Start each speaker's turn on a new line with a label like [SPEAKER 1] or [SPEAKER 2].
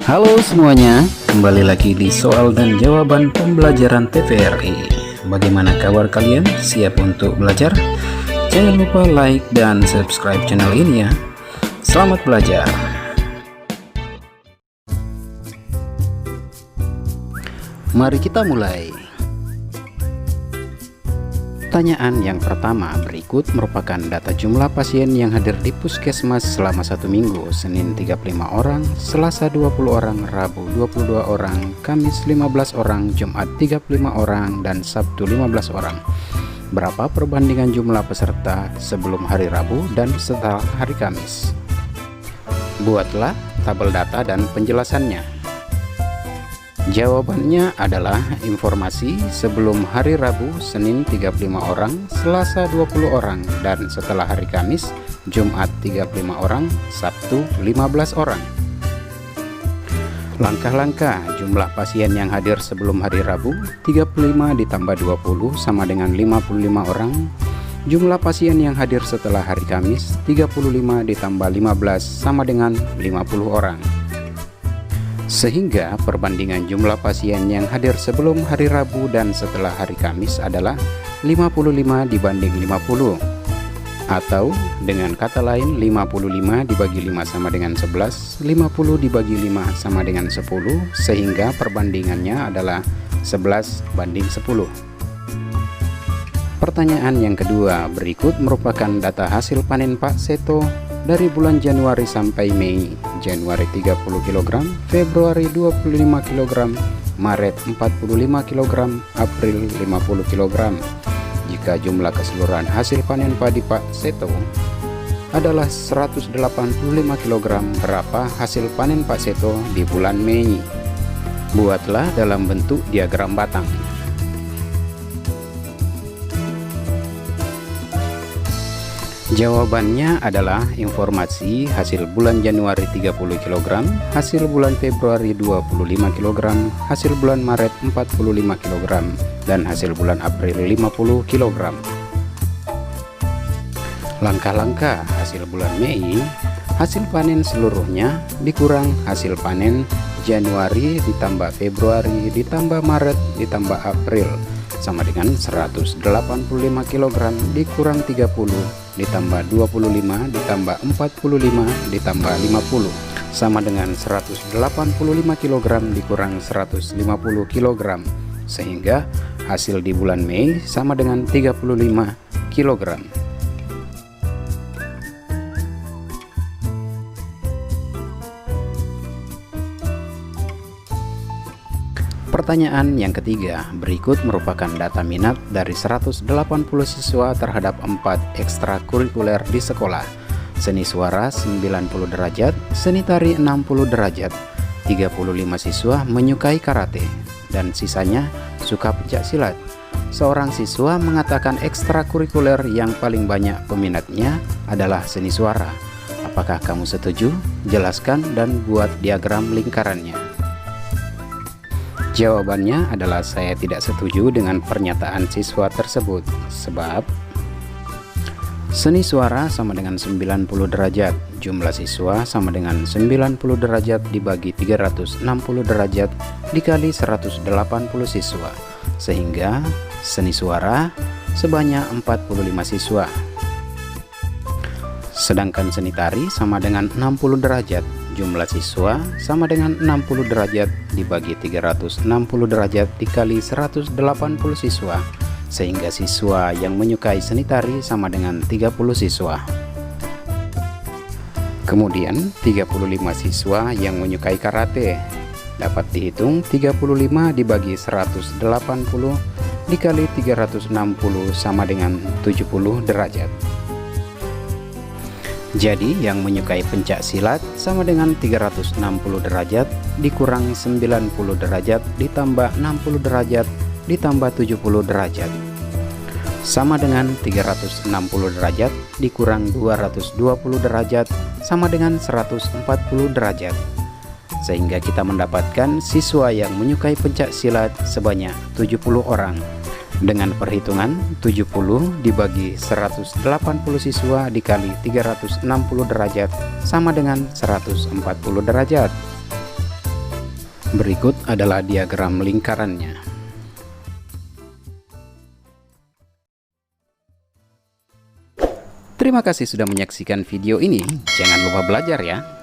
[SPEAKER 1] Halo semuanya, kembali lagi di soal dan jawaban pembelajaran TVRI. Bagaimana kabar kalian? Siap untuk belajar? Jangan lupa like dan subscribe channel ini ya. Selamat belajar. Mari kita mulai. Pertanyaan yang pertama berikut merupakan data jumlah pasien yang hadir di puskesmas selama 1 minggu. Senin 35 orang, Selasa 20 orang, Rabu 22 orang, Kamis 15 orang, Jumat 35 orang, dan Sabtu 15 orang. Berapa perbandingan jumlah peserta sebelum hari Rabu dan setelah hari Kamis? Buatlah tabel data dan penjelasannya. Jawabannya adalah informasi sebelum hari Rabu, Senin 35 orang, Selasa 20 orang, dan setelah hari Kamis, Jumat 35 orang, Sabtu 15 orang. Langkah-langkah jumlah pasien yang hadir sebelum hari Rabu, 35 ditambah 20 sama dengan 55 orang. Jumlah pasien yang hadir setelah hari Kamis, 35 ditambah 15 sama dengan 50 orang. Sehingga perbandingan jumlah pasien yang hadir sebelum hari Rabu dan setelah hari Kamis adalah 55 dibanding 50. Atau dengan kata lain 55 dibagi 5 sama dengan 11, 50 dibagi 5 sama dengan 10, sehingga perbandingannya adalah 11 banding 10. Pertanyaan yang kedua berikut merupakan data hasil panen Pak Seto dari bulan Januari sampai Mei. Januari 30 kg, Februari 25 kg, Maret 45 kg, April 50 kg. Jika jumlah keseluruhan hasil panen padi Pak Seto adalah 185 kg, berapa hasil panen Pak Seto di bulan Mei? Buatlah dalam bentuk diagram batang. Jawabannya adalah informasi hasil bulan Januari 30 kg, hasil bulan Februari 25 kg, hasil bulan Maret 45 kg, dan hasil bulan April 50 kg. Langkah-langkah hasil bulan Mei, hasil panen seluruhnya dikurang hasil panen Januari ditambah Februari ditambah Maret ditambah April sama dengan 185 kg dikurang 30 ditambah 25 ditambah 45 ditambah 50 sama dengan 185 kg dikurang 150 kg, sehingga hasil di bulan Mei sama dengan 35 kg. Pertanyaan yang ketiga berikut merupakan data minat dari 180 siswa terhadap 4 ekstrakurikuler di sekolah. Seni suara 90 derajat, seni tari 60 derajat, 35 siswa menyukai karate, dan sisanya suka pencak silat. Seorang siswa mengatakan ekstrakurikuler yang paling banyak peminatnya adalah seni suara. Apakah kamu setuju? Jelaskan dan buat diagram lingkarannya. Jawabannya adalah saya tidak setuju dengan pernyataan siswa tersebut, sebab seni suara sama dengan 90 derajat, jumlah siswa sama dengan 90 derajat dibagi 360 derajat dikali 180 siswa, sehingga seni suara sebanyak 45 siswa. Sedangkan seni tari sama dengan 60 derajat, jumlah siswa sama dengan 60 derajat dibagi 360 derajat dikali 180 siswa, sehingga siswa yang menyukai seni tari sama dengan 30 siswa. Kemudian 35 siswa yang menyukai karate, dapat dihitung 35 dibagi 180 dikali 360 sama dengan 70 derajat. Jadi yang menyukai pencak silat sama dengan 360 derajat dikurang 90 derajat ditambah 60 derajat ditambah 70 derajat sama dengan 360 derajat dikurang 220 derajat sama dengan 140 derajat, sehingga kita mendapatkan siswa yang menyukai pencak silat sebanyak 70 orang. Dengan perhitungan 70 dibagi 180 siswa dikali 360 derajat sama dengan 140 derajat. Berikut adalah diagram lingkarannya. Terima kasih sudah menyaksikan video ini. Jangan lupa belajar ya.